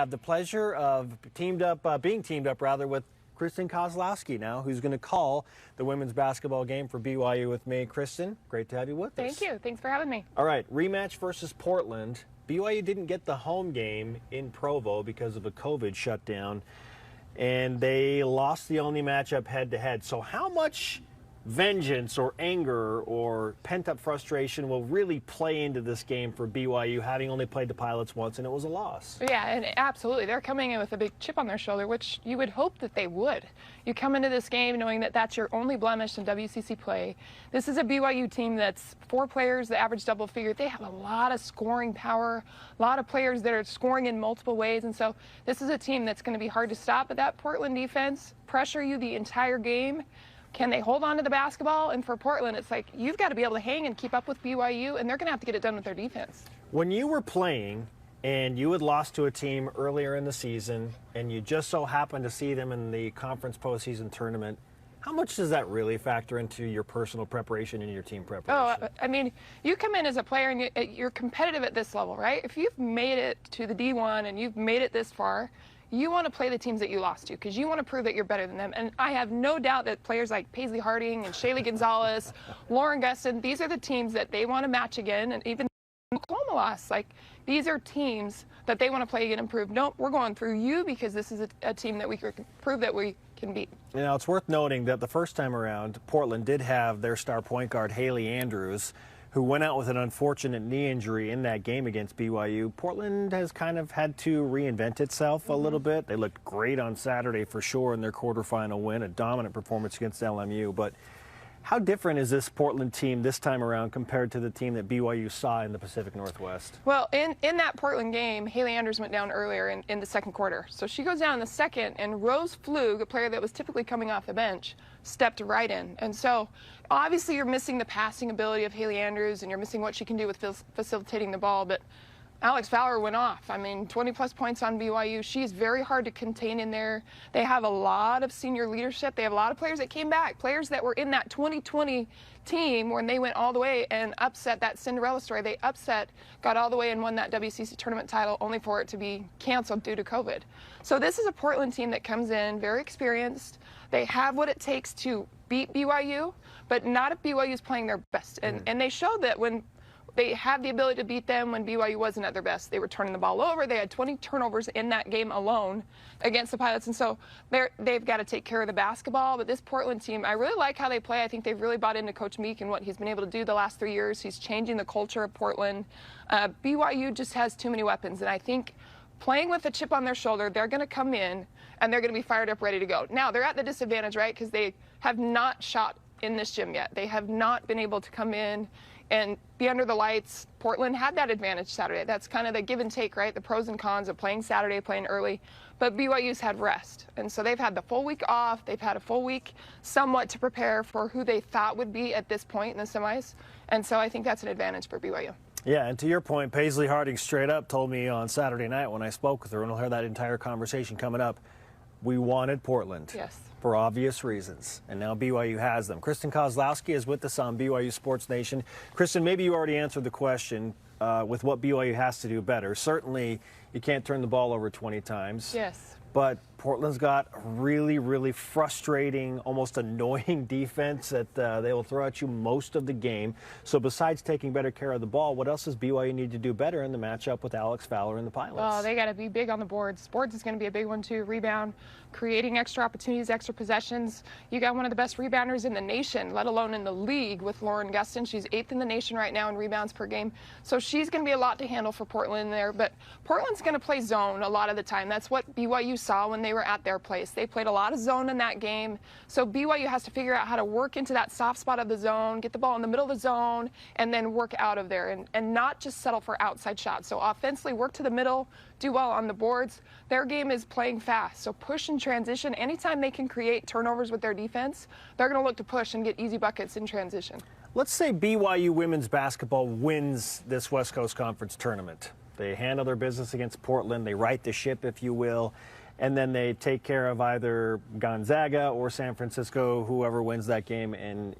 have the pleasure of being teamed up with Kristen Kozlowski now, who's going to call the women's basketball game for BYU with me. Kristen, great to have you with us. Thank you. Thanks for having me. All right, rematch versus Portland. BYU didn't get the home game in Provo because of a COVID shutdown, and they lost the only matchup head-to-head. So how much vengeance or anger or pent-up frustration will really play into this game for BYU, having only played the Pilots once and it was a loss? Yeah, and absolutely. They're coming in with a big chip on their shoulder, which you would hope that they would. You come into this game knowing that that's your only blemish in WCC play. This is a BYU team that's 4 players, the average double figure. They have a lot of scoring power, a lot of players that are scoring in multiple ways, and so this is a team that's going to be hard to stop. But that Portland defense pressure you the entire game. Can they hold on to the basketball? And for Portland, it's like you've got to be able to hang and keep up with BYU, and they're going to have to get it done with their defense. When you were playing and you had lost to a team earlier in the season and you just so happened to see them in the conference postseason tournament, how much does that really factor into your personal preparation and your team preparation? Oh, I mean, you come in as a player and you're competitive at this level, right? If you've made it to the D1 and you've made it this far, you want to play the teams that you lost to because you want to prove that you're better than them. And I have no doubt that players like Paisley Harding and Shaylee Gonzalez, Lauren Gustin, these are the teams that they want to match again. And even Oklahoma lost. Like, these are teams that they want to play again and prove, nope, we're going through you because this is a team that we can prove that we can beat. Now, it's worth noting that the first time around, Portland did have their star point guard, Haley Andrews, who went out with an unfortunate knee injury in that game against BYU. Portland has kind of had to reinvent itself a little bit. They looked great on Saturday for sure in their quarterfinal win, a dominant performance against LMU. But how different is this Portland team this time around compared to the team that BYU saw in the Pacific Northwest? Well, in that Portland game, Haley Andrews went down earlier in the second quarter. So she goes down in the second, and Rose Flug, a player that was typically coming off the bench, stepped right in. And so obviously you're missing the passing ability of Haley Andrews, and you're missing what she can do with facilitating the ball. But Alex Fowler went off. I mean, 20-plus points on BYU. She's very hard to contain in there. They have a lot of senior leadership. They have a lot of players that came back, players that were in that 2020 team when they went all the way and upset that Cinderella story. They got all the way and won that WCC tournament title only for it to be canceled due to COVID. So this is a Portland team that comes in very experienced. They have what it takes to beat BYU, but not if BYU is playing their best. And they showed that when they had the ability to beat them when BYU wasn't at their best. They were turning the ball over. They had 20 turnovers in that game alone against the Pilots. And so they've got to take care of the basketball. But this Portland team, I really like how they play. I think they've really bought into Coach Meek and what he's been able to do the last 3 years. He's changing the culture of Portland. BYU just has too many weapons. And I think playing with a chip on their shoulder, they're going to come in and they're going to be fired up, ready to go. Now, they're at the disadvantage, right, because they have not shot in this gym yet. They have not been able to come in and be under the lights. Portland had that advantage Saturday. That's kind of the give and take, right? The pros and cons of playing Saturday, playing early. But BYU's had rest. And so they've had the full week off. They've had a full week somewhat to prepare for who they thought would be at this point in the semis. And so I think that's an advantage for BYU. Yeah, and to your point, Paisley Harding straight up told me on Saturday night when I spoke with her, and we'll hear that entire conversation coming up, we wanted Portland. Yes. For obvious reasons, and now BYU has them. Kristen Kozlowski is with us on BYU Sports Nation. Kristen, maybe you already answered the question with what BYU has to do better. Certainly, you can't turn the ball over 20 times. Yes. But Portland's got a really, really frustrating, almost annoying defense that they will throw at you most of the game. So besides taking better care of the ball, what else does BYU need to do better in the matchup with Alex Fowler and the Pilots? Well, they got to be big on the boards. Boards is going to be a big one, too. Rebound, creating extra opportunities, extra possessions. You got one of the best rebounders in the nation, let alone in the league, with Lauren Gustin. She's 8th in the nation right now in rebounds per game. So she's going to be a lot to handle for Portland there. But Portland's going to play zone a lot of the time. That's what BYU saw when they were at their place. They played a lot of zone in that game. So BYU has to figure out how to work into that soft spot of the zone, get the ball in the middle of the zone, and then work out of there and not just settle for outside shots. So offensively, work to the middle, do well on the boards. Their game is playing fast. So push and transition. Anytime they can create turnovers with their defense, they're going to look to push and get easy buckets in transition. Let's say BYU women's basketball wins this West Coast Conference tournament. They handle their business against Portland. They right the ship, if you will. And then they take care of either Gonzaga or San Francisco, whoever wins that game and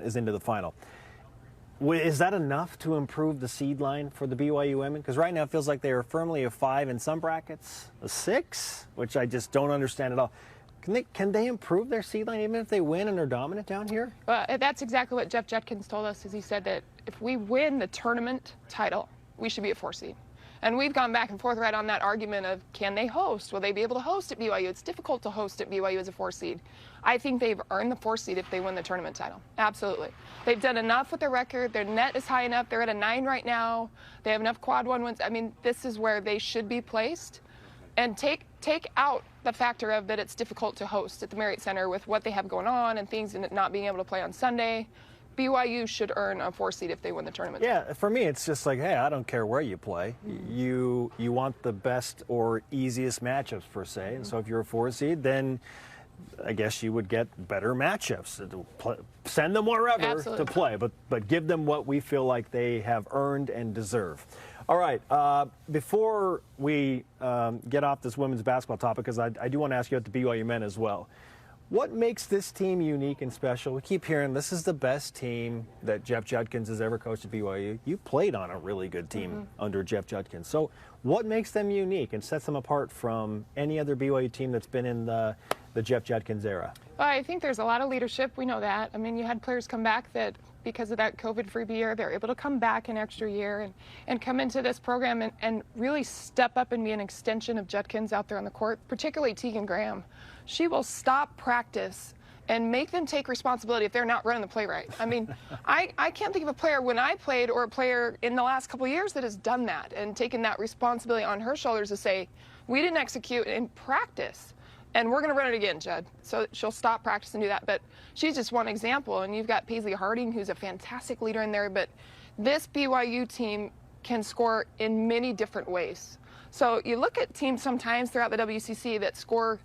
is into the final. Is that enough to improve the seed line for the BYU women? Because right now it feels like they are firmly a 5 in some brackets, a 6, which I just don't understand at all. Can they improve their seed line even if they win and are dominant down here? That's exactly what Jeff Judkins told us, is he said that if we win the tournament title, we should be a 4 seed. And we've gone back and forth right on that argument of, can they host? Will they be able to host at BYU? It's difficult to host at BYU as a 4 seed. I think they've earned the 4 seed if they win the tournament title. Absolutely. They've done enough with their record. Their net is high enough. They're at a 9 right now. They have enough quad 1 wins. I mean, this is where they should be placed. And take out the factor of that it's difficult to host at the Marriott Center with what they have going on and things, and not being able to play on Sunday. BYU should earn a 4 seed if they win the tournament. Yeah, for me, it's just like, hey, I don't care where you play. You want the best or easiest matchups, per se. And so if you're a 4 seed, then I guess you would get better matchups. Send them wherever Absolutely. to play, but give them what we feel like they have earned and deserve. All right, before we get off this women's basketball topic, because I do want to ask you about the BYU men as well. What makes this team unique and special? We keep hearing this is the best team that Jeff Judkins has ever coached at BYU. You played on a really good team under Jeff Judkins. So what makes them unique and sets them apart from any other BYU team that's been in the Jeff Judkins era? Well, I think there's a lot of leadership. We know that. I mean, you had players come back that, because of that COVID-free year, they're able to come back an extra year and come into this program and really step up and be an extension of Judkins out there on the court, particularly Tegan Graham. She will stop practice and make them take responsibility if they're not running the play right. I mean, I can't think of a player when I played or a player in the last couple of years that has done that and taken that responsibility on her shoulders to say, we didn't execute in practice. And we're going to run it again, Judd. So she'll stop practice and do that. But she's just one example. And you've got Paisley Harding, who's a fantastic leader in there. But this BYU team can score in many different ways. So you look at teams sometimes throughout the WCC that score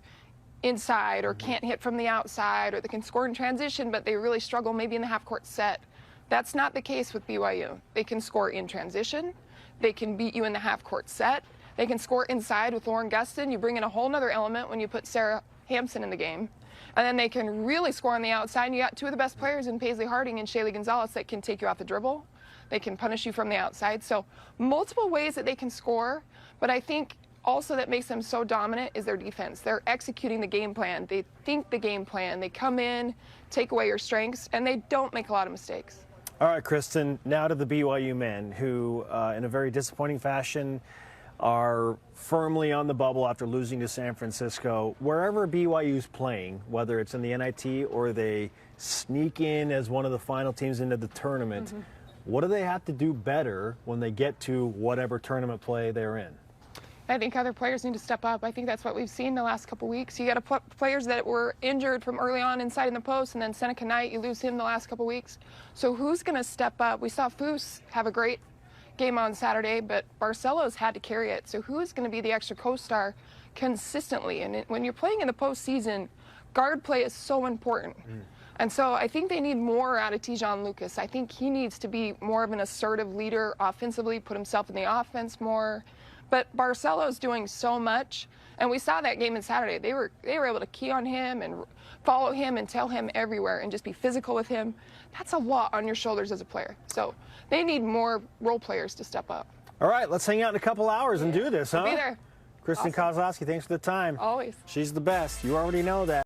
inside or can't hit from the outside, or they can score in transition, but they really struggle maybe in the half-court set. That's not the case with BYU. They can score in transition. They can beat you in the half-court set. They can score inside with Lauren Gustin. You bring in a whole other element when you put Sarah Hampson in the game. And then they can really score on the outside. And you got two of the best players in Paisley Harding and Shaylee Gonzalez that can take you off the dribble. They can punish you from the outside. So multiple ways that they can score. But I think also that makes them so dominant is their defense. They're executing the game plan. They think the game plan. They come in, take away your strengths, and they don't make a lot of mistakes. All right, Kristen, now to the BYU men who, in a very disappointing fashion, are firmly on the bubble after losing to San Francisco. Wherever BYU's playing, whether it's in the NIT or they sneak in as one of the final teams into the tournament, what do they have to do better when they get to whatever tournament play they're in? I think other players need to step up. I think that's what we've seen the last couple weeks. You got players that were injured from early on inside in the post, and then Seneca Knight, you lose him the last couple weeks. So who's going to step up? We saw Foose have a great game on Saturday, but Barcelos had to carry it. So who is going to be the extra co-star consistently? And when you're playing in the postseason, guard play is so important. And so I think they need more out of Tijon Lucas. I think he needs to be more of an assertive leader offensively, put himself in the offense more. But Barcelos doing so much, and we saw that game on Saturday. They were able to key on him and follow him and tell him everywhere and just be physical with him. That's a lot on your shoulders as a player. So they need more role players to step up. All right, let's hang out in a couple hours and do this, huh? We'll be there. Kristen Kozlowski, thanks for the time. Always. She's the best. You already know that.